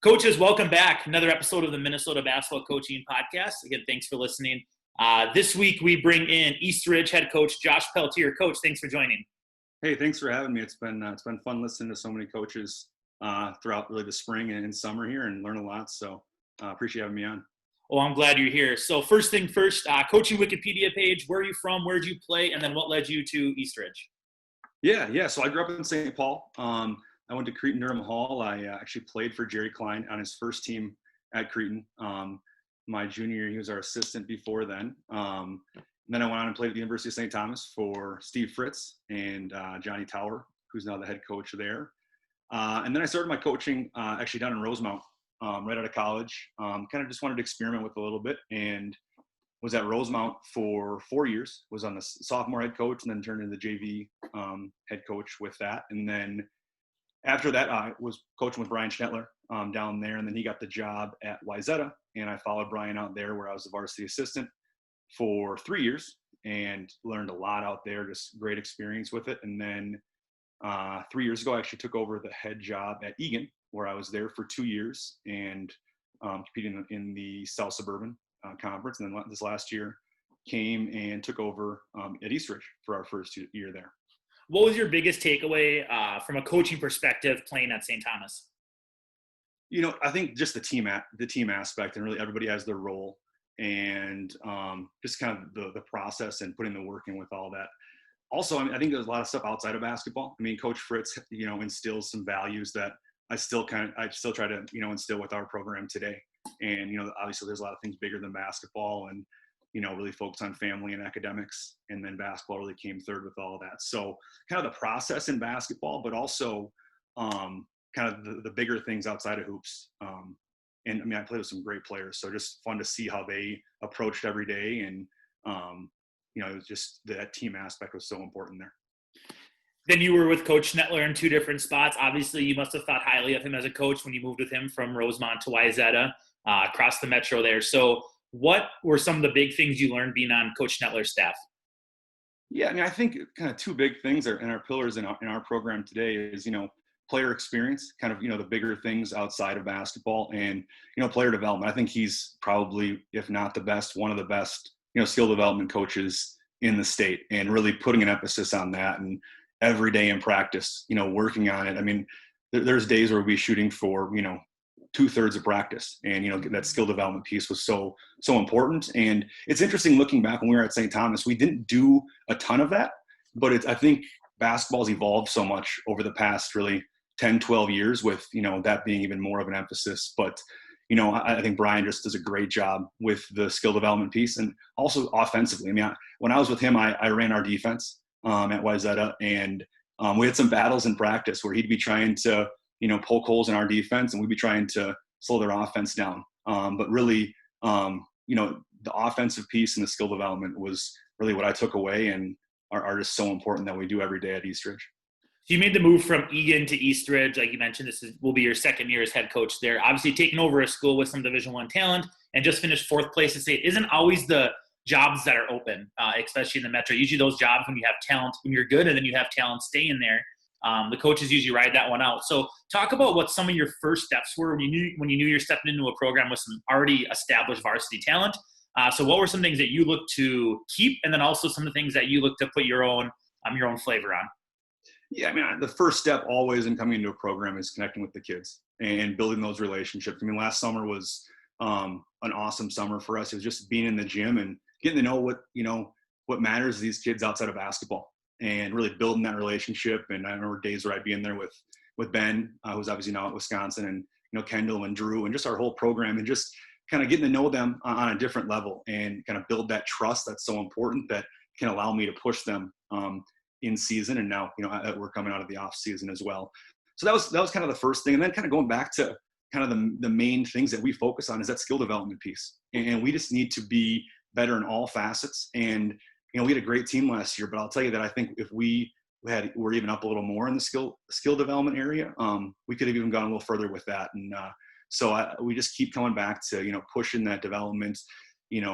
Coaches, welcome back. Another episode of the Minnesota Basketball Coaching Podcast. Again, thanks for listening. This week, we bring in East Ridge head coach Josh Peltier. Coach, thanks for joining. Hey, thanks for having me. It's been fun listening to so many coaches throughout really the spring and summer here, and learn a lot. So appreciate having me on. Well, I'm glad you're here. So first thing first, coaching Wikipedia page. Where are you from? Where did you play? And then what led you to East Ridge? Yeah. So I grew up in St. Paul. I went to Cretin-Durham Hall. I actually played for Jerry Klein on his first team at Cretin. My junior year, he was our assistant before then. Then I went on and played at the University of St. Thomas for Steve Fritz and Johnny Tower, who's now the head coach there. And then I started my coaching actually down in Rosemount right out of college. Kind of just wanted to experiment with a little bit, and was at Rosemount for 4 years. Was on the sophomore head coach, and then turned into the JV head coach with that. And then after that, I was coaching with Brian Schnettler down there, and then he got the job at Wayzata, and I followed Brian out there where I was the varsity assistant for 3 years and learned a lot out there, just great experience with it. And then 3 years ago, I actually took over the head job at Egan, where I was there for 2 years and competing in the South Suburban Conference. And then this last year came and took over at East Ridge for our first year there. What was your biggest takeaway from a coaching perspective playing at St. Thomas? I think just the team aspect, and really everybody has their role, and just kind of the process and putting the work in with all that. Also, I think there's a lot of stuff outside of basketball. I mean, Coach Fritz, instills some values that I still try to, instill with our program today. And, obviously there's a lot of things bigger than basketball, and, really focus on family and academics. And then basketball really came third with all of that. So kind of the process in basketball, but also kind of the bigger things outside of hoops. And I mean, I played with some great players, so just fun to see how they approached every day. And, it was just that team aspect was so important there. Then you were with Coach Schnettler in two different spots. Obviously, you must have thought highly of him as a coach when you moved with him from Rosemount to Wayzata across the metro there. So what were some of the big things you learned being on Coach Schnettler's staff? Yeah, I mean, I think kind of two big things are in our pillars in our program today is, player experience, kind of, the bigger things outside of basketball, and, player development. I think he's probably, if not the best, one of the best, skill development coaches in the state, and really putting an emphasis on that. And every day in practice, working on it. I mean, there's days where we'll be shooting for, 2/3 of practice, and, that skill development piece was so important. And it's interesting looking back when we were at St. Thomas, we didn't do a ton of that, but I think basketball's evolved so much over the past really 10, 12 years with, that being even more of an emphasis. But, I think Brian just does a great job with the skill development piece, and also offensively. I mean, when I was with him, I ran our defense at Wayzata, and we had some battles in practice where he'd be trying to, poke holes in our defense, and we'd be trying to slow their offense down. But really, the offensive piece and the skill development was really what I took away, and are just so important that we do every day at East Ridge. So you made the move from Egan to East Ridge. Like you mentioned, will be your second year as head coach there. Obviously taking over a school with some Division I talent, and just finished fourth place at state isn't always the jobs that are open, especially in the metro. Usually those jobs when you have talent, when you're good, and then you have talent stay in there, the coaches usually ride that one out. So talk about what some of your first steps were when you knew you're stepping into a program with some already established varsity talent. So what were some things that you look to keep, and then also some of the things that you look to put your own flavor on? Yeah, I mean, the first step always in coming into a program is connecting with the kids and building those relationships. I mean, last summer was an awesome summer for us. It was just being in the gym and getting to know what matters to these kids outside of basketball, and really building that relationship. And I remember days where I'd be in there with Ben, who's obviously now at Wisconsin, and Kendall and Drew, and just our whole program, and just kind of getting to know them on a different level, and kind of build that trust that's so important that can allow me to push them in season. And now, we're coming out of the off season as well. So that was kind of the first thing. And then kind of going back to kind of the main things that we focus on is that skill development piece. And we just need to be better in all facets. And, we had a great team last year, but I'll tell you that I think if we're even up a little more in the skill development area, we could have even gone a little further with that. And so we just keep coming back to, pushing that development,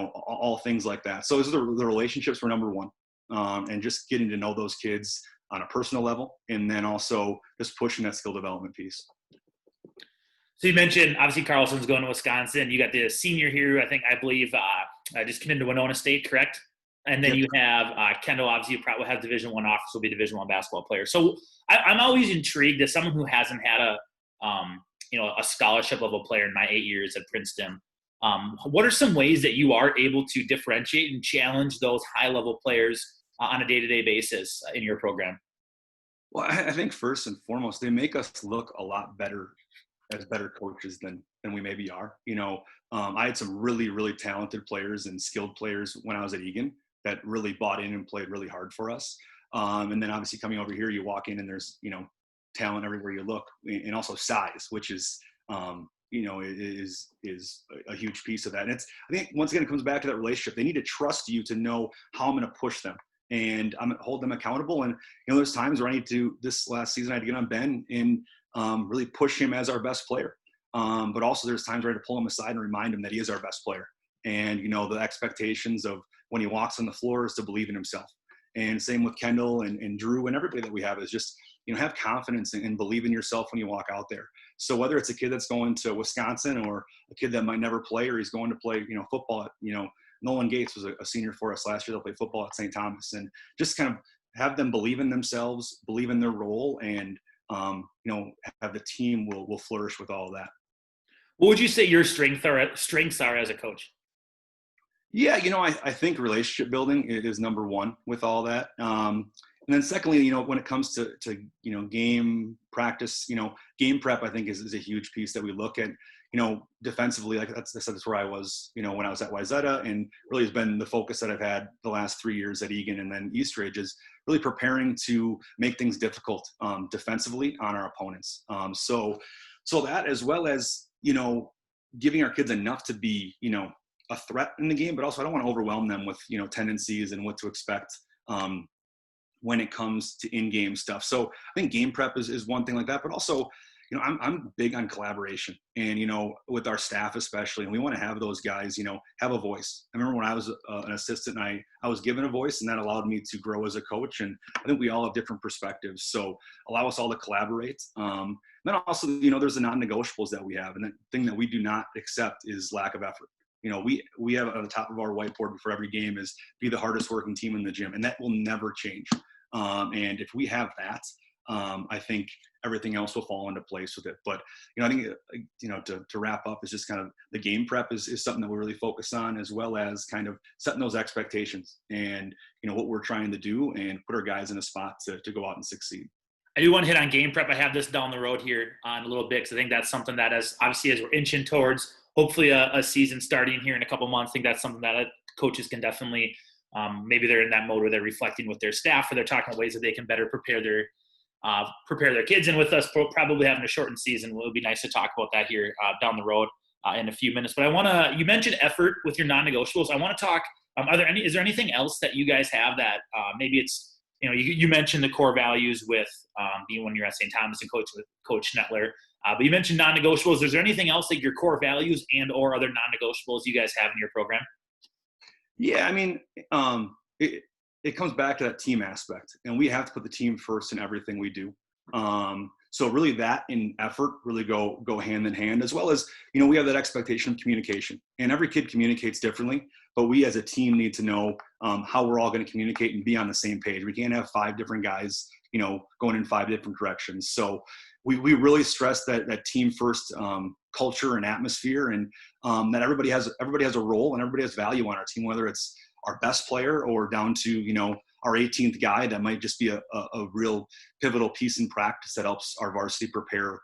all things like that. So the relationships were number one. And just getting to know those kids on a personal level, and then also just pushing that skill development piece. So you mentioned obviously Carlson's going to Wisconsin. You got the senior here, I believe, just committed to Winona State, correct? And then Yep. you have Kendall, obviously, who probably has Division I offers, will be Division I basketball player. So I'm always intrigued as someone who hasn't had a scholarship level player in my 8 years at Princeton. What are some ways that you are able to differentiate and challenge those high level players on a day-to-day basis in your program? Well, I think first and foremost, they make us look a lot better as better coaches than we maybe are. I had some really, really talented players and skilled players when I was at Egan that really bought in and played really hard for us. And then obviously coming over here, you walk in and there's, talent everywhere you look, and also size, which is, is a huge piece of that. And I think once again, it comes back to that relationship. They need to trust you to know how I'm going to push them, and I'm going to hold them accountable. And, there's times where I need to, this last season, I had to get on Ben and really push him as our best player. But also there's times where I had to pull him aside and remind him that he is our best player. And, the expectations of when he walks on the floor is to believe in himself. And same with Kendall and Drew and everybody that we have is just, have confidence and believe in yourself when you walk out there. So whether it's a kid that's going to Wisconsin or a kid that might never play, or he's going to play, football at, Nolan Gates was a senior for us last year. They'll play football at St. Thomas, and just kind of have them believe in themselves, believe in their role, and, have the team will flourish with all of that. What would you say your strengths are as a coach? Yeah, I think relationship building is number one with all that. And then secondly, when it comes to game practice, game prep, I think is a huge piece that we look at. Defensively, like that's where I was, when I was at Wayzata, and really has been the focus that I've had the last 3 years at Egan and then Eastridge is really preparing to make things difficult defensively on our opponents. So that, as well as, giving our kids enough to be, a threat in the game, but also I don't want to overwhelm them with, tendencies and what to expect when it comes to in-game stuff. So I think game prep is one thing like that, but also, I'm big on collaboration and, with our staff especially, and we want to have those guys, have a voice. I remember when I was an assistant and I was given a voice, and that allowed me to grow as a coach. And I think we all have different perspectives. So allow us all to collaborate. Then also, there's the non-negotiables that we have. And the thing that we do not accept is lack of effort. We have on the top of our whiteboard before every game is be the hardest working team in the gym, and that will never change. And if we have that, I think everything else will fall into place with it. But, I think, to wrap up is just kind of the game prep is something that we really focus on, as well as kind of setting those expectations and, what we're trying to do and put our guys in a spot to go out and succeed. I do want to hit on game prep. I have this down the road here on a little bit because I think that's something that, as we're inching towards hopefully a season starting here in a couple months, I think that's something that coaches can definitely maybe they're in that mode where they're reflecting with their staff, or they're talking about ways that they can better prepare their kids. And with us probably having a shortened season, it would be nice to talk about that here down the road in a few minutes. But you mentioned effort with your non-negotiables. I want to talk, is there anything else that you guys have that maybe it's, you mentioned the core values with being when you're at St. Thomas and Coach Schnettler, but you mentioned non-negotiables. Is there anything else like your core values and or other non-negotiables you guys have in your program? Yeah, I mean, it comes back to that team aspect, and we have to put the team first in everything we do. So really that and effort really go hand in hand, as well as, we have that expectation of communication, and every kid communicates differently, but we as a team need to know how we're all going to communicate and be on the same page. We can't have 5 different guys, going in 5 different directions. So we really stress that team first culture and atmosphere, and that everybody has a role and everybody has value on our team, whether it's our best player or down to, our 18th guy that might just be a real pivotal piece in practice that helps our varsity prepare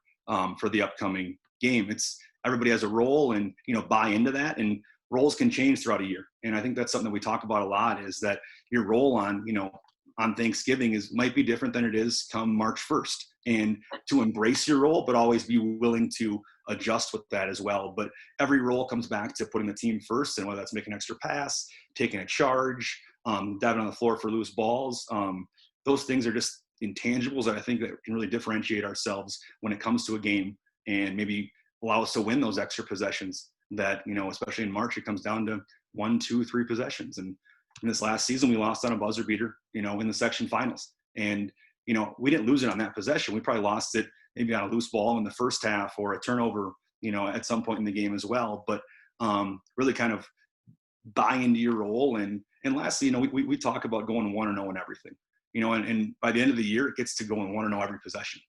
for the upcoming game. It's everybody has a role, and, buy into that, and roles can change throughout a year. And I think that's something that we talk about a lot, is that your role on Thanksgiving might be different than it is come March 1st, and to embrace your role, but always be willing to adjust with that as well. But every role comes back to putting the team first, and whether that's making an extra pass, taking a charge, diving on the floor for loose balls. Those things are just intangibles that I think that can really differentiate ourselves when it comes to a game, and maybe allow us to win those extra possessions that, especially in March, it comes down to 1, 2, 3 possessions. And in this last season, we lost on a buzzer beater, in the section finals. And, we didn't lose it on that possession. We probably lost it maybe on a loose ball in the first half or a turnover, at some point in the game as well. But really kind of buy into your role. And lastly, we talk about going 1-0 in everything, and by the end of the year, it gets to going 1-0 every possession.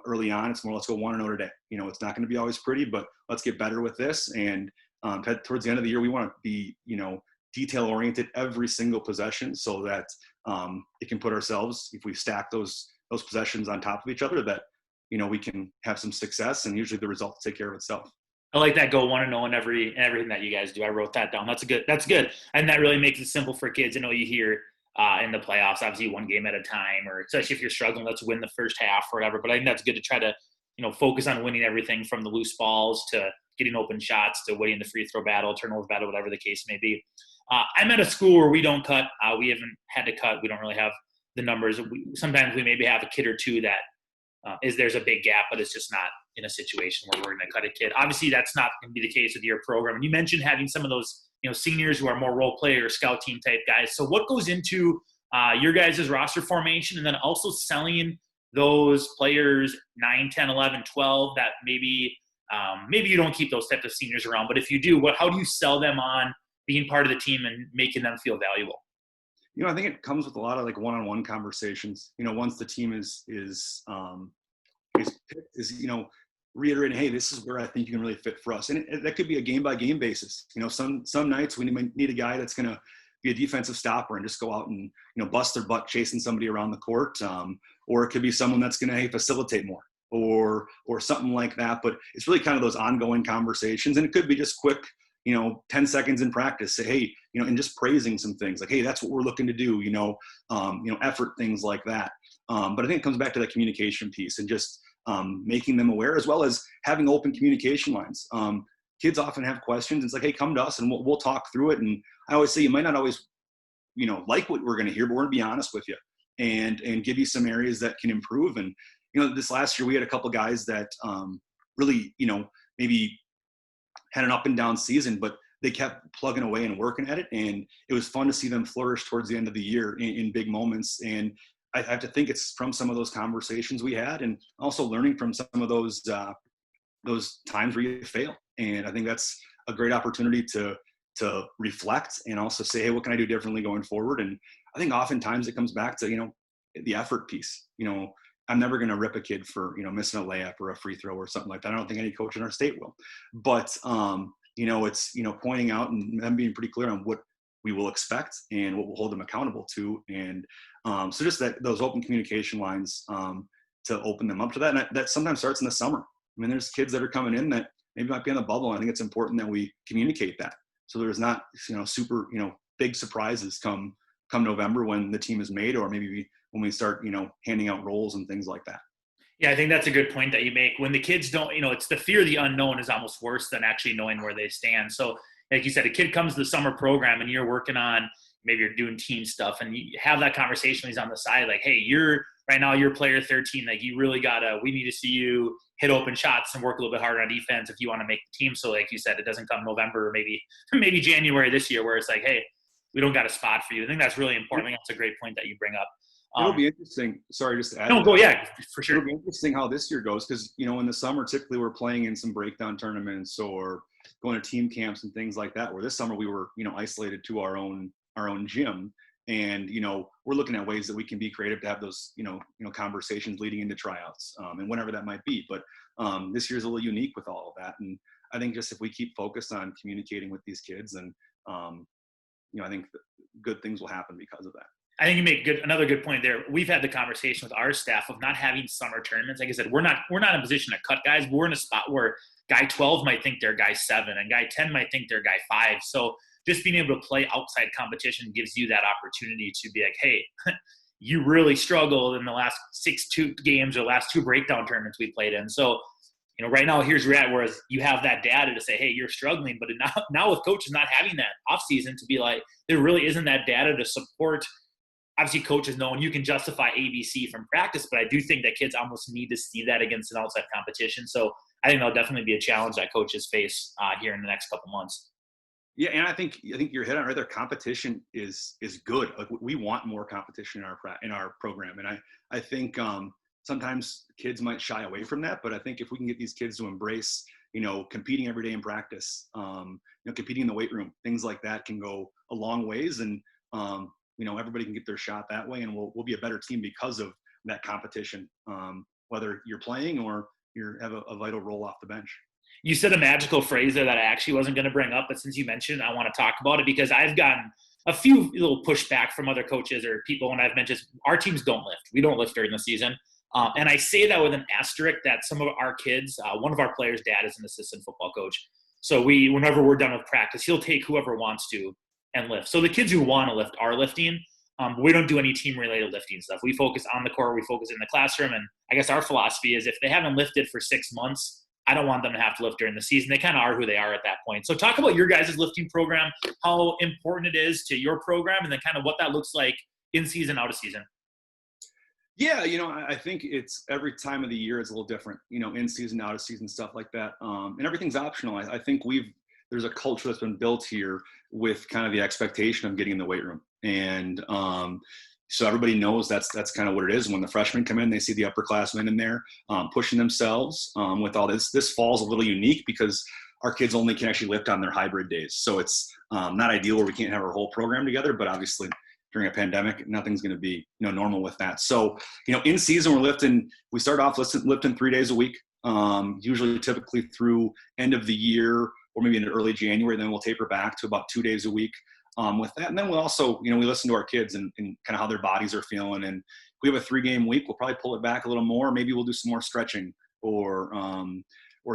Early on, it's more, let's go 1-0 today. It's not going to be always pretty, but let's get better with this. And towards the end of the year, we want to be, detail oriented every single possession, so that it can put ourselves, if we stack those possessions on top of each other, that, we can have some success, and usually the results take care of itself. I like that, go 1-0 in everything that you guys do. I wrote that down. That's good. And that really makes it simple for kids. I know you hear in the playoffs, obviously one game at a time, or especially if you're struggling, let's win the first half or whatever. But I think that's good to try to, focus on winning everything from the loose balls to getting open shots to winning the free throw battle, turnover battle, whatever the case may be. I'm at a school where we don't cut. We haven't had to cut. We don't really have the numbers. Sometimes we maybe have a kid or two that there's a big gap, but it's just not in a situation where we're going to cut a kid. Obviously, that's not going to be the case with your program. And you mentioned having some of those, seniors who are more role player, scout team type guys. So what goes into your guys' roster formation, and then also selling those players 9, 10, 11, 12 that maybe you don't keep those types of seniors around, but if you do, how do you sell them on being part of the team and making them feel valuable? I think it comes with a lot of like one-on-one conversations. Once the team is picked, reiterating, hey, this is where I think you can really fit for us. And that could be a game-by-game basis. Some nights we need a guy that's going to be a defensive stopper and just go out and, bust their butt chasing somebody around the court. Or it could be someone that's going to facilitate more or something like that. But it's really kind of those ongoing conversations. And it could be just quick, 10 seconds in practice, say, hey, and just praising some things like, hey, that's what we're looking to do, effort, things like that. But I think it comes back to that communication piece and just making them aware, as well as having open communication lines. Kids often have questions. It's like, hey, come to us and we'll talk through it. And I always say, you might not always, like what we're going to hear, but we're going to be honest with you and give you some areas that can improve. And, this last year we had a couple guys that really, maybe had an up and down season, but they kept plugging away and working at it. And it was fun to see them flourish towards the end of the year in big moments. And I have to think it's from some of those conversations we had, and also learning from some of those times where you fail. And I think that's a great opportunity to reflect and also say, hey, what can I do differently going forward? And I think oftentimes it comes back to, the effort piece. I'm never going to rip a kid for, missing a layup or a free throw or something like that. I don't think any coach in our state will. But, it's, pointing out and them being pretty clear on what we will expect and what we'll hold them accountable to. And so just those open communication lines to open them up to that. And that sometimes starts in the summer. I mean, there's kids that are coming in that maybe might be on the bubble. I think it's important that we communicate that. So there's not, super, big surprises come November when the team is made, or maybe when we start, handing out roles and things like that. Yeah, I think that's a good point that you make. When the kids don't, it's the fear of the unknown is almost worse than actually knowing where they stand. So like you said, a kid comes to the summer program and you're working on, maybe you're doing team stuff, and you have that conversation when he's on the side, like, hey, you're player 13. Like, you really we need to see you hit open shots and work a little bit harder on defense if you want to make the team. So like you said, it doesn't come November or maybe January this year where it's like, hey, we don't got a spot for you. I think that's really important. I think that's a great point that you bring up. It'll be interesting. Sorry, just to add. No, go, yeah, for sure. It'll be interesting how this year goes, because, in the summer, typically we're playing in some breakdown tournaments or going to team camps and things like that, where this summer we were, isolated to our own gym. And, we're looking at ways that we can be creative to have those, conversations leading into tryouts and whenever that might be. But this year's a little unique with all of that. And I think just if we keep focused on communicating with these kids, and, I think good things will happen because of that. I think you make another good point there. We've had the conversation with our staff of not having summer tournaments. Like I said, we're not in a position to cut guys. We're in a spot where guy 12 might think they're guy 7 and guy 10 might think they're guy 5. So just being able to play outside competition gives you that opportunity to be like, hey, you really struggled in the last 6 games or last 2 breakdown tournaments we played in. So, right now, here's where you're at, whereas you have that data to say, hey, you're struggling. But now with coaches not having that offseason to be like, there really isn't that data to support. Obviously, coaches know, and you can justify ABC from practice, but I do think that kids almost need to see that against an outside competition. So I think that'll definitely be a challenge that coaches face here in the next couple months. Yeah, and I think you're hitting on right there. Competition is good. Like, we want more competition in our program, and I think sometimes kids might shy away from that, but I think if we can get these kids to embrace, competing every day in practice, competing in the weight room, things like that can go a long ways. And, everybody can get their shot that way, and we'll be a better team because of that competition, whether you're playing or you have a vital role off the bench. You said a magical phrase there that I actually wasn't going to bring up, but since you mentioned it, I want to talk about it because I've gotten a few little pushback from other coaches or people when I've mentioned our teams don't lift. We don't lift during the season. And I say that with an asterisk that some of our kids, one of our players' dad is an assistant football coach. So whenever we're done with practice, he'll take whoever wants to and lift. So the kids who want to lift are lifting. We don't do any team-related lifting stuff. We focus on the court. We focus in the classroom. And I guess our philosophy is if they haven't lifted for 6 months, I don't want them to have to lift during the season. They kind of are who they are at that point. So talk about your guys' lifting program, how important it is to your program, and then kind of what that looks like in season, out of season. Yeah, I think it's every time of the year is a little different, in season, out of season, stuff like that. And everything's optional. I think there's a culture that's been built here with kind of the expectation of getting in the weight room. And so everybody knows that's kind of what it is. When the freshmen come in, they see the upperclassmen in there pushing themselves with all this. This fall's a little unique because our kids only can actually lift on their hybrid days. So it's not ideal where we can't have our whole program together, but obviously during a pandemic, nothing's going to be, normal with that. So, in season, we start off lifting 3 days a week, usually typically through end of the year or maybe in early January. Then we'll taper back to about 2 days a week with that. And then we'll also, we listen to our kids and kind of how their bodies are feeling. And if we have a 3-game week, we'll probably pull it back a little more. Maybe we'll do some more stretching or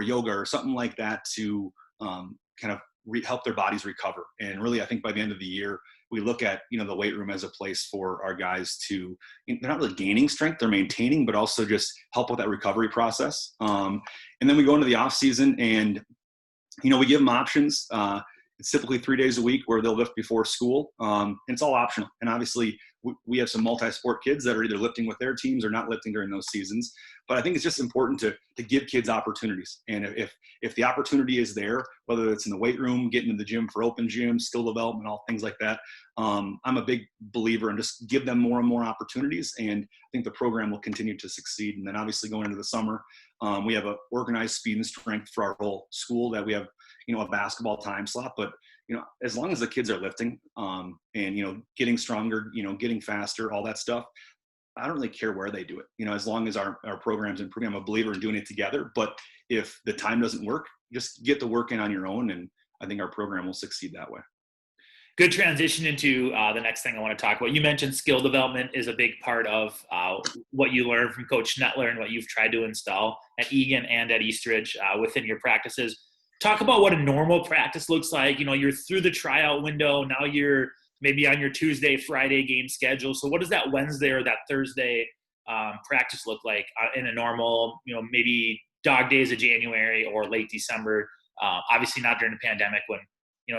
yoga or something like that to kind of help their bodies recover. And really, I think by the end of the year, we look at, the weight room as a place for our guys to, they're not really gaining strength, they're maintaining, but also just help with that recovery process. And then we go into the off season and, we give them options. It's typically 3 days a week where they'll lift before school. And it's all optional. And obviously we have some multi-sport kids that are either lifting with their teams or not lifting during those seasons. But I think it's just important to give kids opportunities. And if the opportunity is there, whether it's in the weight room, getting to the gym for open gym, skill development, all things like that, I'm a big believer in just give them more and more opportunities. And I think the program will continue to succeed. And then obviously going into the summer, we have an organized speed and strength for our whole school that we have, a basketball time slot. But, as long as the kids are lifting and, getting stronger, getting faster, all that stuff, I don't really care where they do it, as long as our program's improving. I'm a believer in doing it together. But if the time doesn't work, just get the work in on your own. And I think our program will succeed that way. Good transition into the next thing I want to talk about. You mentioned skill development is a big part of what you learned from Coach Nettler and what you've tried to install at Egan and at Eastridge within your practices. Talk about what a normal practice looks like. You're through the tryout window. Now you're maybe on your Tuesday, Friday game schedule. So what does that Wednesday or that Thursday practice look like in a normal, maybe dog days of January or late December? Obviously not during the pandemic when,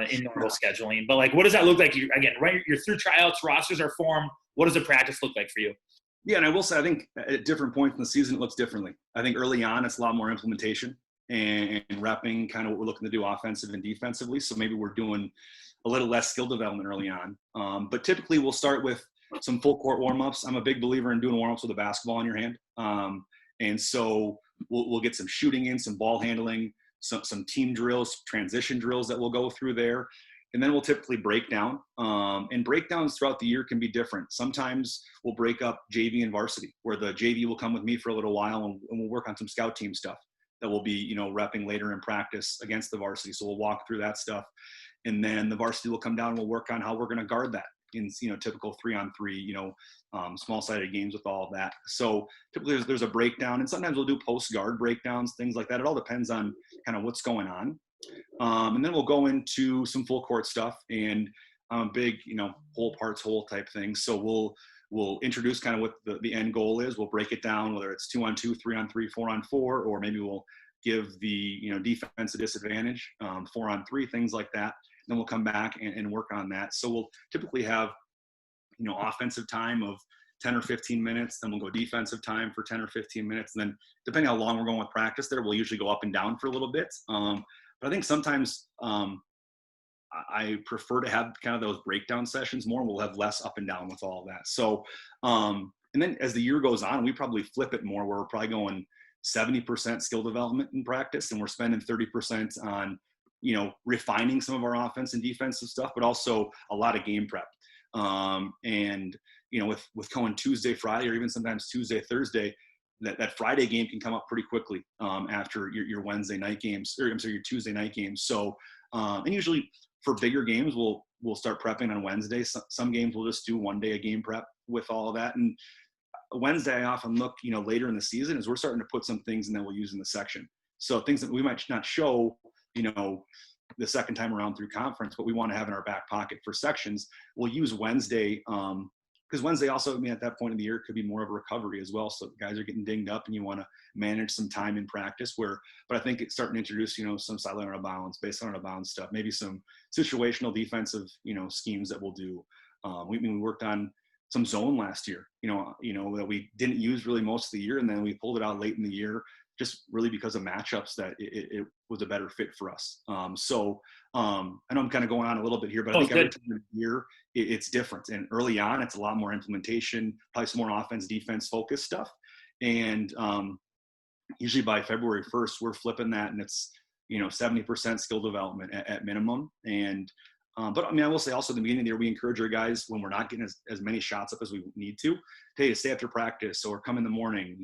in normal scheduling. But what does that look like? You're through tryouts, rosters are formed. What does a practice look like for you? Yeah, and I will say, I think at different points in the season, it looks differently. I think early on, it's a lot more implementation and repping kind of what we're looking to do offensive and defensively. So maybe we're doing a little less skill development early on. But typically we'll start with some full court warm-ups. I'm a big believer in doing warm-ups with a basketball in your hand. And so we'll get some shooting in, some ball handling, some team drills, transition drills that we'll go through there. And then we'll typically break down. And breakdowns throughout the year can be different. Sometimes we'll break up JV and varsity, where the JV will come with me for a little while and we'll work on some scout team stuff that we'll be, repping later in practice against the varsity. So we'll walk through that stuff. And then the varsity will come down and we'll work on how we're going to guard that in, typical 3-on-3, small-sided games with all of that. So typically there's a breakdown, and sometimes we'll do post-guard breakdowns, things like that. It all depends on kind of what's going on. And then we'll go into some full court stuff, and I'm a big, whole parts whole type thing. So we'll introduce kind of what the end goal is. We'll break it down, whether it's 2-on-2, 3-on-3, 4-on-4, or maybe we'll give the, defense a disadvantage, 4-on-3, things like that. Then we'll come back and work on that. So we'll typically have, offensive time of 10 or 15 minutes. Then we'll go defensive time for 10 or 15 minutes. And then depending how long we're going with practice there, we'll usually go up and down for a little bit. But I think sometimes I prefer to have kind of those breakdown sessions more. We'll have less up and down with all of that. So And then as the year goes on, we probably flip it more, where we're probably going 70% skill development in practice, and we're spending 30% on, refining some of our offense and defensive stuff, but also a lot of game prep. And with going Tuesday, Friday, or even sometimes Tuesday, Thursday, that Friday game can come up pretty quickly after your Wednesday night games, or I'm sorry, your Tuesday night games. So, and usually for bigger games, we'll start prepping on Wednesday. Some games we'll just do one day of game prep with all of that. And Wednesday, I often look, later in the season, as we're starting to put some things in that we'll use in the section. So things that we might not show, the second time around through conference, but we want to have in our back pocket for sections. We'll use Wednesday, because Wednesday also, at that point in the year, could be more of a recovery as well. So guys are getting dinged up, and you want to manage some time in practice. But I think it's starting to introduce, some silent out of bounds, based on out of bounds stuff, maybe some situational defensive, schemes that we'll do. We worked on some zone last year, that we didn't use really most of the year, and then we pulled it out late in the year, just really because of matchups that it was a better fit for us. I know I'm kind of going on a little bit here, but I think every time of the year it's different. And early on, it's a lot more implementation, probably some more offense, defense focused stuff. And usually by February 1st, we're flipping that, and it's 70% skill development at minimum. And but I will say also, at the beginning of the year, we encourage our guys, when we're not getting as many shots up as we need to, hey, stay after practice, or come in the morning,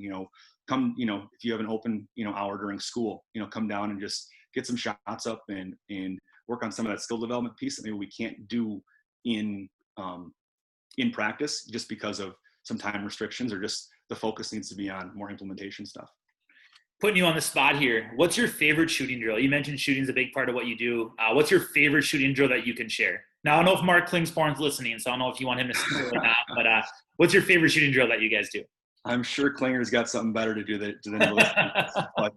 come, if you have an open, hour during school, come down and just get some shots up and work on some of that skill development piece that maybe we can't do in practice, just because of some time restrictions, or just the focus needs to be on more implementation stuff. Putting you on the spot here, what's your favorite shooting drill? You mentioned shooting is a big part of what you do. What's your favorite shooting drill that you can share? Now, I don't know if Mark Klingsporn's listening, so I don't know if you want him to see it or not, but what's your favorite shooting drill that you guys do? I'm sure Klinger's got something better to do than but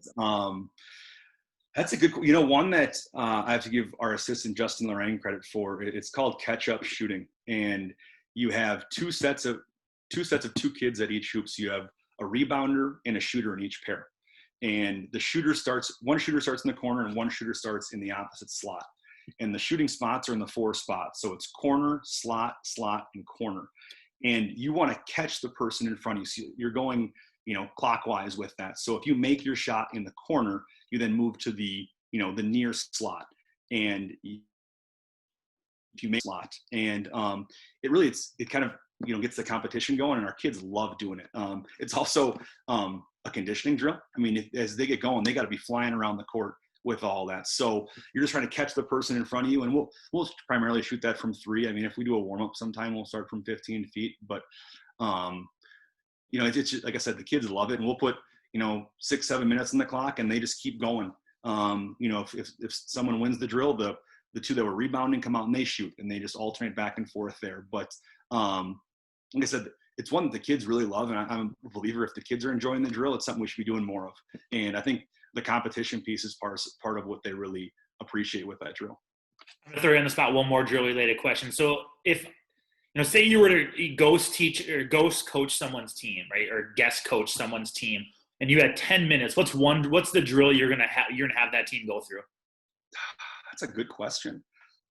that's a good, one that I have to give our assistant Justin Lorraine credit for. It's called catch-up shooting, and you have two sets of two kids at each hoop. So you have a rebounder and a shooter in each pair. And one shooter starts in the corner, and one shooter starts in the opposite slot. And the shooting spots are in the 4 spots. So it's corner, slot, and corner. And you want to catch the person in front of you. So you're going, clockwise with that. So if you make your shot in the corner, you then move to the near slot. And if you make slot, and it kind of, gets the competition going, and our kids love doing it. It's also a conditioning drill. As they get going, they got to be flying around the court with all that. So you're just trying to catch the person in front of you, and we'll primarily shoot that from 3. If we do a warm up sometime, we'll start from 15 feet, but it's just, like I said, the kids love it, and we'll put 6-7 minutes on the clock, and they just keep going. If someone wins the drill, the 2 that were rebounding come out and they shoot, and they just alternate back and forth there. But like I said, it's one that the kids really love, and I'm a believer, if the kids are enjoying the drill, it's something we should be doing more of. And I think the competition piece is part of what they really appreciate with that drill. I'm gonna throw you on the spot one more drill related question. So if say you were to ghost teach or ghost coach someone's team, right, or guest coach someone's team, and you had 10 minutes, what's the drill you're gonna have that team go through? That's a good question.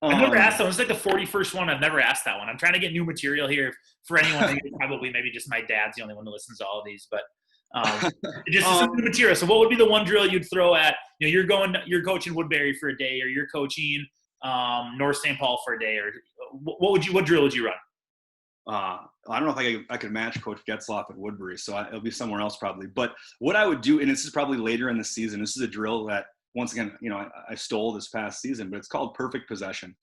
I've never asked that one. It's like the 41st one. I've never asked that one. I'm trying to get new material here for anyone. Probably maybe just my dad's the only one who listens to all of these, but just some new material. So what would be the one drill you'd throw at, you're coaching Woodbury for a day, or you're coaching North St. Paul for a day, or what drill would you run? I don't know if I could match Coach Getzloff at Woodbury, so it'll be somewhere else probably. But what I would do, and this is probably later in the season, this is a drill that, once again, I stole this past season, but it's called perfect possession.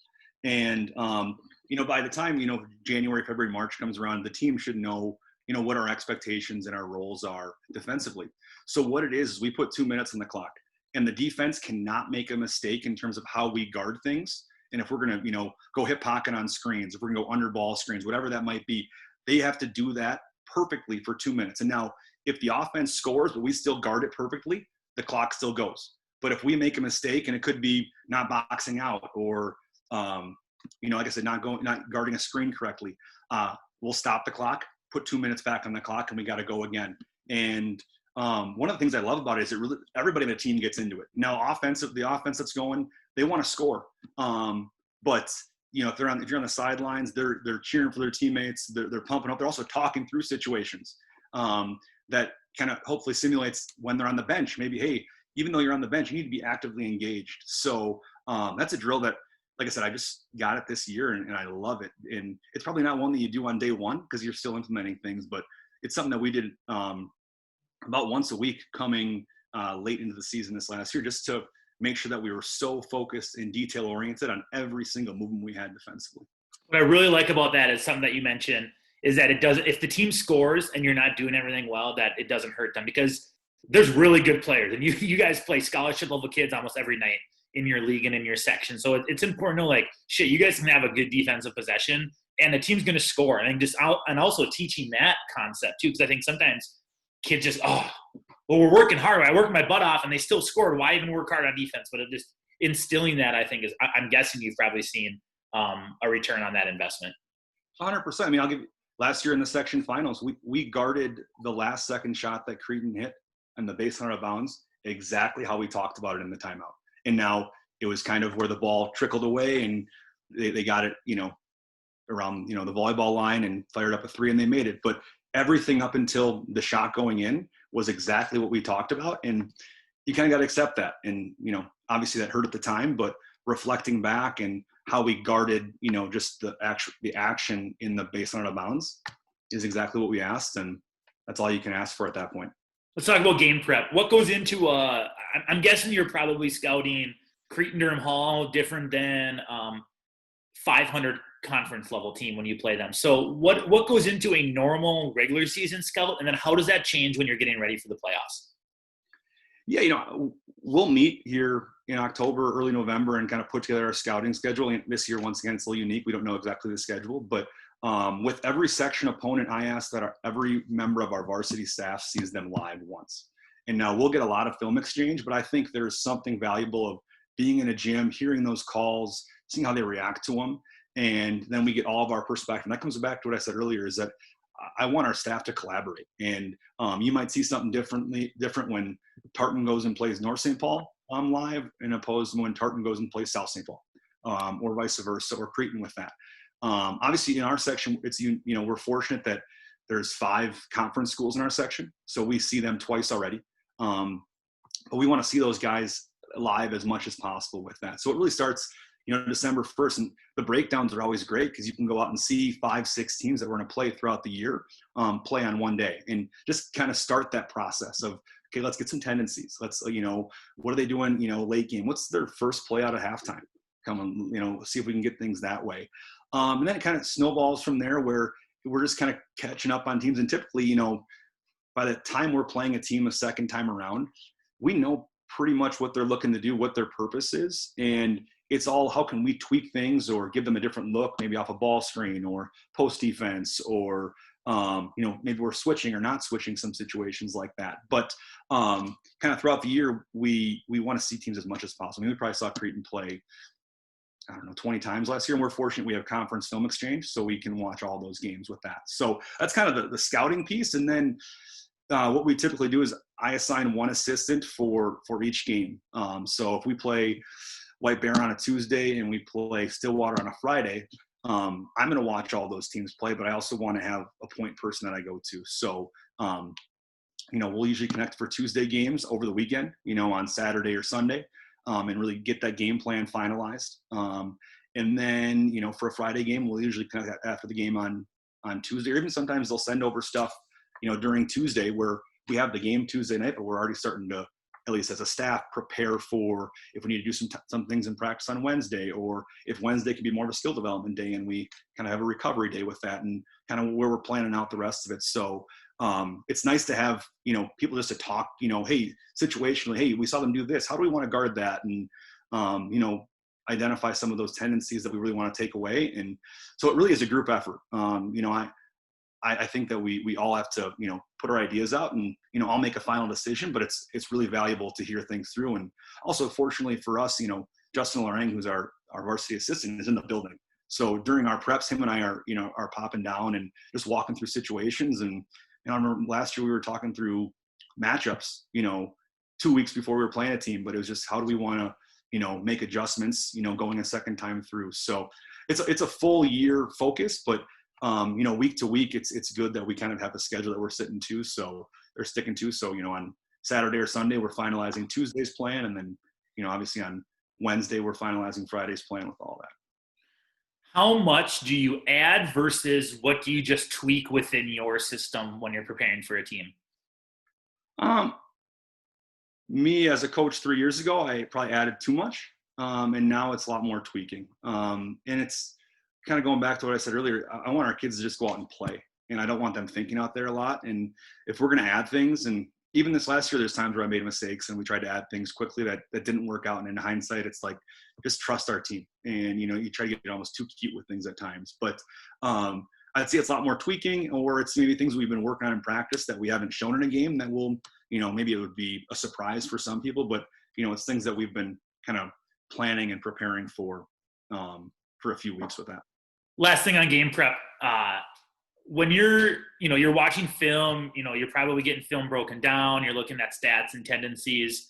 And, by the time, January, February, March comes around, the team should know, what our expectations and our roles are defensively. So what it is we put 2 minutes on the clock, and the defense cannot make a mistake in terms of how we guard things. And if we're going to, go hit pocket on screens, if we're going to go under ball screens, whatever that might be, they have to do that perfectly for 2 minutes. And now if the offense scores, but we still guard it perfectly, the clock still goes. But if we make a mistake, and it could be not boxing out, or, like I said, not guarding a screen correctly, we'll stop the clock, put 2 minutes back on the clock, and we got to go again. And one of the things I love about it is everybody in the team gets into it. Now, the offense that's going, they want to score. But if you're on the sidelines, they're cheering for their teammates. They're pumping up. They're also talking through situations that kind of hopefully simulates when they're on the bench. Maybe, hey, even though you're on the bench, you need to be actively engaged. So that's a drill that, like I said, I just got it this year and I love it. And it's probably not one that you do on day one because you're still implementing things, but it's something that we did about once a week coming late into the season this last year, just to make sure that we were so focused and detail oriented on every single movement we had defensively. What I really like about that is something that you mentioned is that it doesn't, if the team scores and you're not doing everything well, that it doesn't hurt them, because there's really good players, and you guys play scholarship level kids almost every night in your league and in your section. So it's important to, like, shit, you guys can have a good defensive possession and the team's going to score. And also teaching that concept too, because I think sometimes kids just, well, we're working hard. I worked my butt off and they still scored. Why even work hard on defense? But it just instilling that, I think, is, I'm guessing you've probably seen a return on that investment. 100%. I mean, I'll give you, last year in the section finals, we guarded the last second shot that Creighton hit and the baseline out of bounds exactly how we talked about it in the timeout. And now it was kind of where the ball trickled away and they got it, around, the volleyball line and fired up a three and they made it. But everything up until the shot going in was exactly what we talked about. And you kind of got to accept that. And, obviously that hurt at the time, but reflecting back and how we guarded, just the action in the baseline out of bounds is exactly what we asked. And that's all you can ask for at that point. Let's talk about game prep. What goes into I'm guessing you're probably scouting Creighton-Durham Hall different than 500 conference level team when you play them. So what goes into a normal regular season scout, and then how does that change when you're getting ready for the playoffs? Yeah, we'll meet here in October, early November, and kind of put together our scouting schedule. And this year, once again, it's a little unique. We don't know exactly the schedule, but with every section opponent, I ask that every member of our varsity staff sees them live once. And now we'll get a lot of film exchange, but I think there's something valuable of being in a gym, hearing those calls, seeing how they react to them. And then we get all of our perspective. And that comes back to what I said earlier, is that I want our staff to collaborate. And you might see something different when Tartan goes and plays North St. Paul live, and opposed to when Tartan goes and plays South St. Paul, or vice versa, or Creighton with that. Obviously in our section, it's, we're fortunate that there's 5 conference schools in our section. So we see them twice already. But we want to see those guys live as much as possible with that. So it really starts, December 1st, and the breakdowns are always great because you can go out and see 5-6 teams that we're going to play throughout the year, play on one day, and just kind of start that process of, okay, let's get some tendencies. Let's, what are they doing, late game? What's their first play out of halftime? Come on, see if we can get things that way. And then it kind of snowballs from there, where we're just kind of catching up on teams. And typically, by the time we're playing a team a second time around, we know pretty much what they're looking to do, what their purpose is. And it's all, how can we tweak things or give them a different look, maybe off a ball screen or post defense, or, maybe we're switching or not switching, some situations like that. But kind of throughout the year, we want to see teams as much as possible. I mean, we probably saw Creighton play, 20 times last year. And we're fortunate we have conference film exchange, so we can watch all those games with that. So that's kind of the scouting piece. And then what we typically do is I assign one assistant for each game. So if we play White Bear on a Tuesday and we play Stillwater on a Friday, I'm going to watch all those teams play, but I also want to have a point person that I go to. So, we'll usually connect for Tuesday games over the weekend, on Saturday or Sunday, and really get that game plan finalized. And then, for a Friday game, we'll usually connect after the game on Tuesday, or even sometimes they'll send over stuff, during Tuesday, where we have the game Tuesday night, but we're already starting to, at least as a staff, prepare for if we need to do some things in practice on Wednesday, or if Wednesday can be more of a skill development day and we kind of have a recovery day with that, and kind of where we're planning out the rest of it. So it's nice to have, people just to talk, hey, situationally, hey, we saw them do this. How do we want to guard that? And, identify some of those tendencies that we really want to take away. And so it really is a group effort. I think that we all have to, put our ideas out, and, I'll make a final decision, but it's really valuable to hear things through. And also, fortunately for us, Justin Lorang, who's our varsity assistant, is in the building. So during our preps, him and I are popping down and just walking through situations. And I remember last year we were talking through matchups, 2 weeks before we were playing a team, but it was just, how do we want to make adjustments, going a second time through. So it's a full year focus, but week to week, it's good that we kind of have a schedule that we're sticking to. So on Saturday or Sunday, we're finalizing Tuesday's plan. And then, obviously on Wednesday, we're finalizing Friday's plan with all that. How much do you add versus what do you just tweak within your system when you're preparing for a team? Me as a coach 3 years ago, I probably added too much. And now it's a lot more tweaking. And it's kind of going back to what I said earlier. I want our kids to just go out and play, and I don't want them thinking out there a lot. And if we're going to add things, and even this last year, there's times where I made mistakes and we tried to add things quickly that didn't work out. And in hindsight, it's like, just trust our team. And, you try to get almost too cute with things at times. But I'd say it's a lot more tweaking, or it's maybe things we've been working on in practice that we haven't shown in a game that will, maybe it would be a surprise for some people, but, it's things that we've been kind of planning and preparing for a few weeks with that. Last thing on game prep, when you're watching film, you're probably getting film broken down, you're looking at stats and tendencies.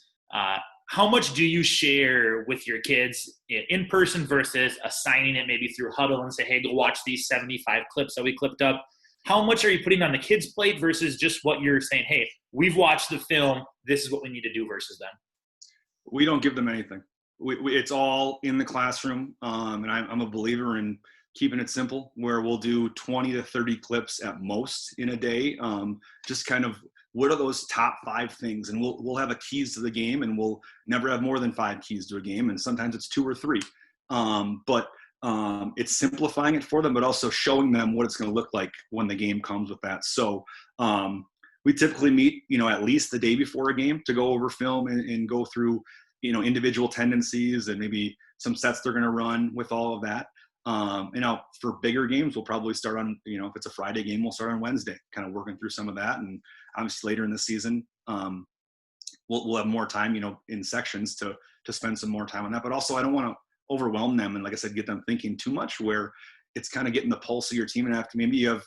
How much do you share with your kids in person versus assigning it maybe through Huddle and say, hey, go watch these 75 clips that we clipped up? How much are you putting on the kids' plate versus just what you're saying, hey, we've watched the film, this is what we need to do versus them? We don't give them anything. It's all in the classroom. And I'm a believer in keeping it simple, where we'll do 20 to 30 clips at most in a day. Just kind of what are those top 5 things? And we'll have a keys to the game, and we'll never have more than 5 keys to a game. And sometimes it's 2 or 3. But it's simplifying it for them, but also showing them what it's going to look like when the game comes with that. So we typically meet, at least the day before a game to go over film and go through, individual tendencies and maybe some sets they're going to run with all of that. For bigger games, we'll probably start on, if it's a Friday game, we'll start on Wednesday, kind of working through some of that. And obviously later in the season, we'll have more time, in sections to spend some more time on that. But also I don't want to overwhelm them. And like I said, get them thinking too much, where it's kind of getting the pulse of your team. And after maybe you have,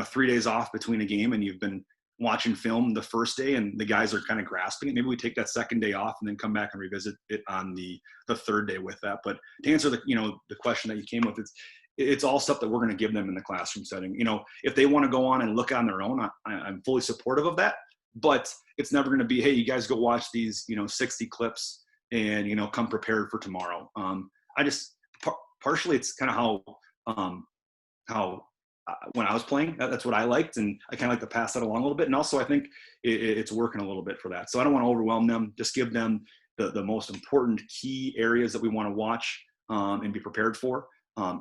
3 days off between a game and you've been watching film the first day and the guys are kind of grasping it. Maybe we take that second day off and then come back and revisit it on the third day with that. But to answer the question that you came with, it's all stuff that we're going to give them in the classroom setting. If they want to go on and look on their own, I'm fully supportive of that, but it's never going to be, hey, you guys go watch these, 60 clips and, come prepared for tomorrow. Partially it's kind of how when I was playing, that's what I liked. And I kind of like to pass that along a little bit. And also I think it's working a little bit for that. So I don't want to overwhelm them, just give them the most important key areas that we want to watch and be prepared for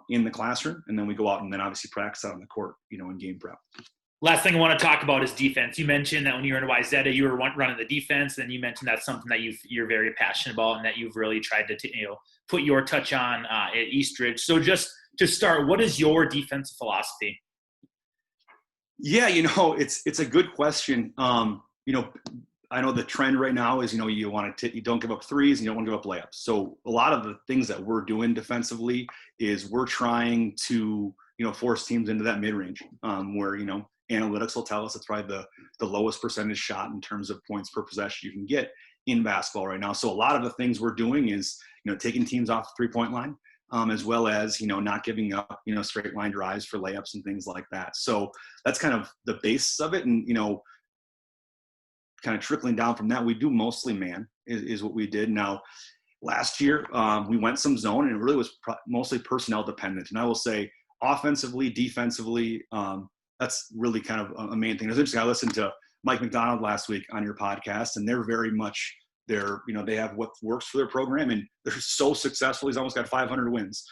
in the classroom. And then we go out and then obviously practice out on the court, in game prep. Last thing I want to talk about is defense. You mentioned that when you were in Wayzata, you were running the defense. Then you mentioned that's something that you're very passionate about and that you've really tried to put your touch on at Eastridge. So just to start, what is your defensive philosophy? Yeah, it's a good question. I know the trend right now is, you want to you don't give up threes and you don't want to give up layups. So a lot of the things that we're doing defensively is we're trying to, force teams into that mid-range where, analytics will tell us it's probably the lowest percentage shot in terms of points per possession you can get in basketball right now. So a lot of the things we're doing is, taking teams off the 3-point line, as well as, not giving up, straight line drives for layups and things like that. So that's kind of the basis of it. And, kind of trickling down from that, we do mostly man is what we did. Now, last year, we went some zone, and it really was mostly personnel dependent. And I will say offensively, defensively, that's really kind of a main thing. It was interesting. I listened to Mike McDonald last week on your podcast, and they're very much they have what works for their program, and they're so successful. He's almost got 500 wins.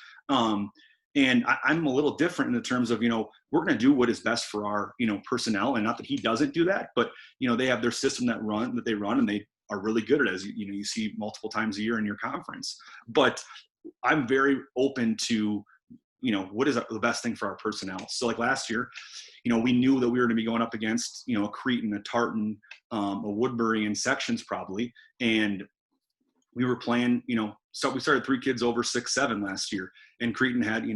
And I'm a little different in the terms of, we're going to do what is best for our, personnel, and not that he doesn't do that, but, they have their system that they run, and they are really good at it, as you see multiple times a year in your conference. But I'm very open to, what is the best thing for our personnel. So like last year, we knew that we were going to be going up against, a Cretan, a Tartan, a Woodbury in sections probably. And we were playing, so we started 3 kids over 6'7" last year, and Cretan had,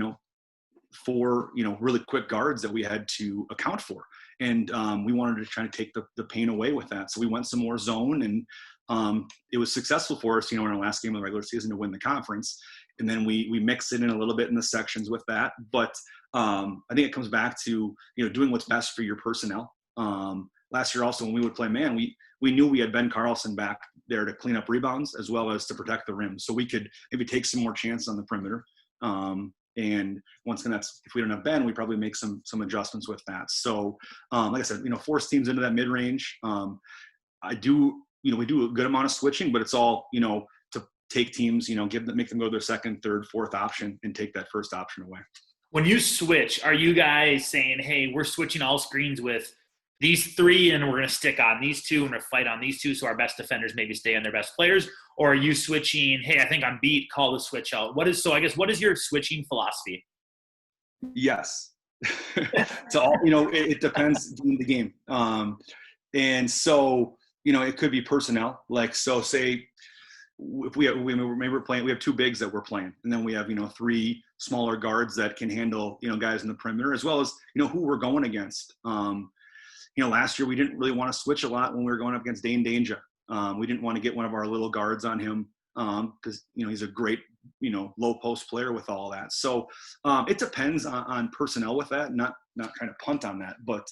4, really quick guards that we had to account for. And we wanted to try to take the pain away with that. So we went some more zone, and It was successful for us, in our last game of the regular season to win the conference. And then we mixed it in a little bit in the sections with that. But I think it comes back to, doing what's best for your personnel. Last year also, when we would play man, we knew we had Ben Carlson back there to clean up rebounds as well as to protect the rim. So we could maybe take some more chances on the perimeter. And once again, if we don't have Ben, we probably make some adjustments with that. So like I said, force teams into that mid-range. We do a good amount of switching, but it's all, to take teams, make them go to their second, third, fourth option and take that first option away. When you switch, are you guys saying, hey, we're switching all screens with these three and we're going to stick on these two and we're going to fight on these two so our best defenders maybe stay on their best players? Or are you switching, hey, I think on beat, call the switch out? What is your switching philosophy? Yes. So all, it depends on the game. And so, it could be personnel. Like, so say if we have two bigs that we're playing, and then we have, three smaller guards that can handle, guys in the perimeter, as well as, who we're going against. Last year we didn't really want to switch a lot when we were going up against Dane Danger. We didn't want to get one of our little guards on him because, he's a great, low post player with all that. So it depends on personnel with that, not trying to punt on that, but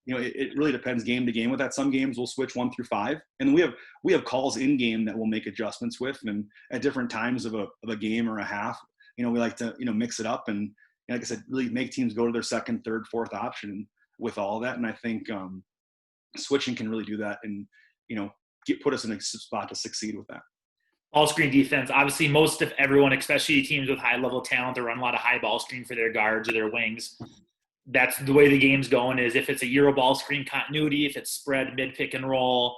it really depends game to game with that. Some games we'll switch 1 through 5, and we have calls in game that we'll make adjustments with, and at different times of a game or a half, we like to mix it up and like I said, really make teams go to their second, third, fourth option with all of that. And I think switching can really do that and put us in a spot to succeed with that. Ball screen defense, obviously most of everyone, especially teams with high level talent, they run a lot of high ball screen for their guards or their wings. That's the way the game's going, is if it's a Euro ball screen continuity, if it's spread mid pick and roll,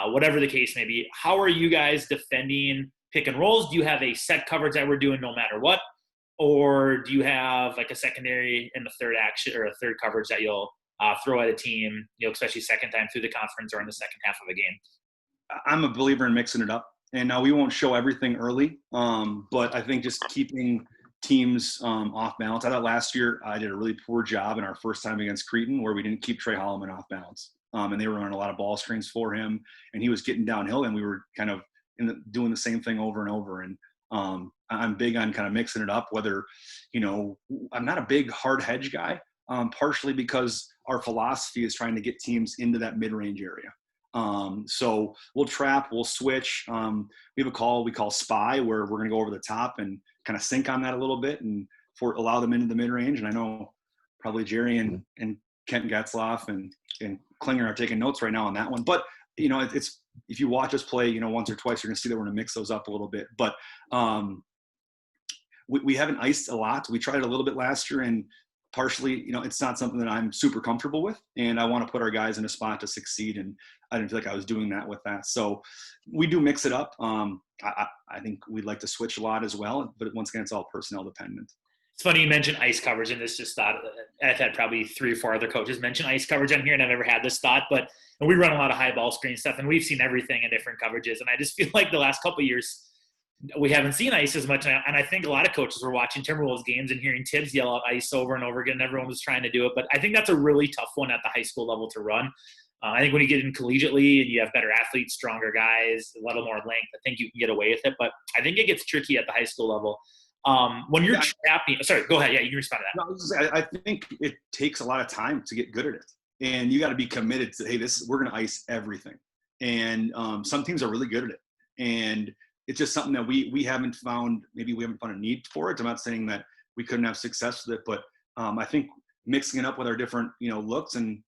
whatever the case may be. How are you guys defending pick and rolls? Do you have a set coverage that we're doing no matter what? Or do you have like a secondary in the third action or a third coverage that you'll throw at a team, especially second time through the conference or in the second half of a game? I'm a believer in mixing it up. And now we won't show everything early, but I think just keeping teams off balance. I thought last year I did a really poor job in our first time against Cretin where we didn't keep Trey Holloman off balance. And they were running a lot of ball screens for him, and he was getting downhill, and we were kind of doing the same thing over and over. And I'm big on kind of mixing it up, whether, I'm not a big hard hedge guy, partially because our philosophy is trying to get teams into that mid-range area. So we'll trap, we'll switch. We have a call we call spy, where we're going to go over the top and kind of sync on that a little bit and allow them into the mid-range. And I know probably Jerry and Kent Getzloff and Klinger are taking notes right now on that one. But, it's if you watch us play, once or twice, you're going to see that we're going to mix those up a little bit. But we haven't iced a lot. We tried it a little bit last year, and partially, it's not something that I'm super comfortable with, and I want to put our guys in a spot to succeed, and I didn't feel like I was doing that with that. So we do mix it up. I think we'd like to switch a lot as well, but once again, it's all personnel dependent. It's funny you mentioned ice coverage, and this just thought I've had probably 3 or 4 other coaches mention ice coverage on here, and I've never had this thought, but we run a lot of high ball screen stuff, and we've seen everything in different coverages, and I just feel like the last couple of years we haven't seen ice as much, and I think a lot of coaches were watching Timberwolves games and hearing Tibbs yell out ice over and over again, and everyone was trying to do it, but I think that's a really tough one at the high school level to run. I think when you get in collegiately and you have better athletes, stronger guys, a little more length, I think you can get away with it, but I think it gets tricky at the high school level. When you're trapping – sorry, go ahead. Yeah, you can respond to that. No, I think it takes a lot of time to get good at it. And you got to be committed to, hey, we're going to ice everything. And some teams are really good at it. And it's just something that we haven't found – maybe we haven't found a need for it. I'm not saying that we couldn't have success with it, but I think mixing it up with our different, looks and,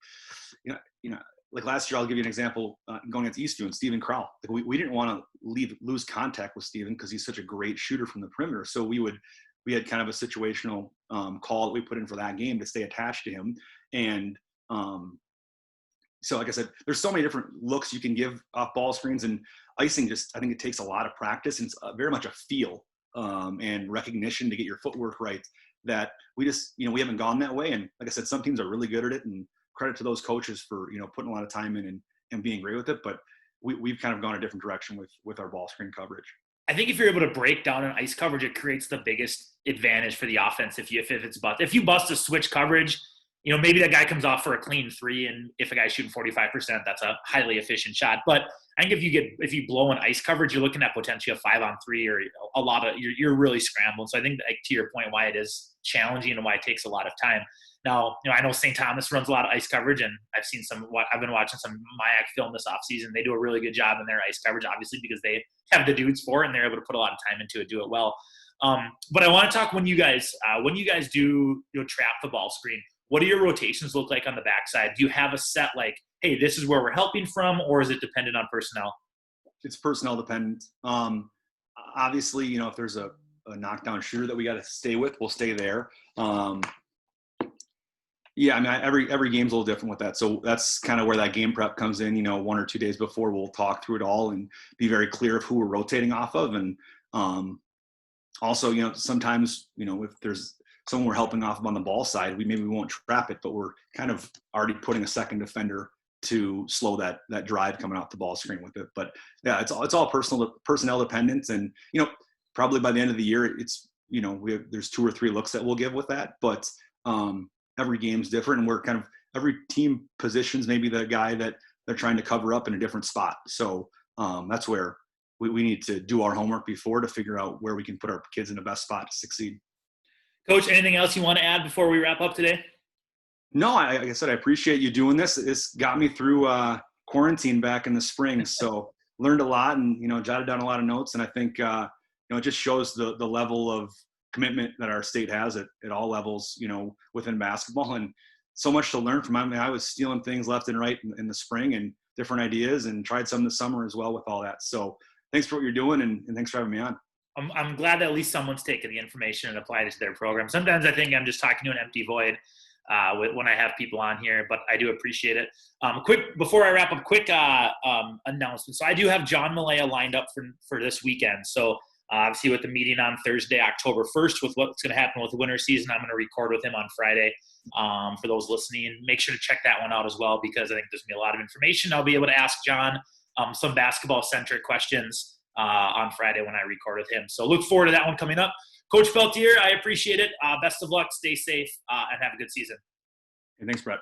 like last year, I'll give you an example going against Eastview and Stephen Crowell. Like we didn't want to lose contact with Stephen because he's such a great shooter from the perimeter. So we had kind of a situational call that we put in for that game to stay attached to him. And so, like I said, there's so many different looks you can give off ball screens, and icing I think it takes a lot of practice, and it's very much a feel and recognition to get your footwork right that we just, we haven't gone that way. And like I said, some teams are really good at it, and credit to those coaches for, putting a lot of time in and being great with it. But we've kind of gone a different direction with our ball screen coverage. I think if you're able to break down an ice coverage, it creates the biggest advantage for the offense. If you bust a switch coverage, maybe that guy comes off for a clean three, and if a guy's shooting 45%, that's a highly efficient shot. But I think if you blow an ice coverage, you're looking at potentially a 5-on-3 or a lot of you're really scrambled. So I think, like, to your point, why it is challenging and why it takes a lot of time. Now, I know St. Thomas runs a lot of ice coverage, and I've been watching some MIAC film this offseason. They do a really good job in their ice coverage, obviously, because they have the dudes for it and they're able to put a lot of time into it, do it well. But I want to talk when you guys do trap the ball screen. What do your rotations look like on the backside? Do you have a set, like, hey, this is where we're helping from, or is it dependent on personnel? It's personnel dependent. Obviously, if there's a knockdown shooter that we got to stay with, we'll stay there. Yeah, I mean, every game's a little different with that. So that's kind of where that game prep comes in. 1 or 2 days before, we'll talk through it all and be very clear of who we're rotating off of. And also, sometimes, if there's someone we're helping off of on the ball side, we won't trap it, but we're kind of already putting a second defender to slow that drive coming off the ball screen with it. But yeah, it's all personnel dependent. And, probably by the end of the year, it's, there's 2 or 3 looks that we'll give with that. But every game's different, and we're kind of, every team positions maybe the guy that they're trying to cover up in a different spot. So that's where we need to do our homework before to figure out where we can put our kids in the best spot to succeed. Coach, anything else you want to add before we wrap up today? No, like I said, I appreciate you doing this. This got me through quarantine back in the spring. So learned a lot and, jotted down a lot of notes. And I think, it just shows the level of commitment that our state has at all levels, within basketball, and so much to learn from. I mean, I was stealing things left and right in the spring and different ideas, and tried some this summer as well with all that. So thanks for what you're doing, and thanks for having me on. I'm glad that at least someone's taken the information and applied it to their program. Sometimes I think I'm just talking to an empty void when I have people on here, but I do appreciate it. Before I wrap up, quick announcement. So I do have John Malaya lined up for this weekend. So obviously with the meeting on Thursday, October 1st, with what's going to happen with the winter season, I'm going to record with him on Friday. For those listening, make sure to check that one out as well, because I think there's going to be a lot of information. I'll be able to ask John some basketball-centric questions on Friday when I record with him. So look forward to that one coming up. Coach Peltier, I appreciate it. Best of luck. Stay safe and have a good season. Hey, thanks, Brett.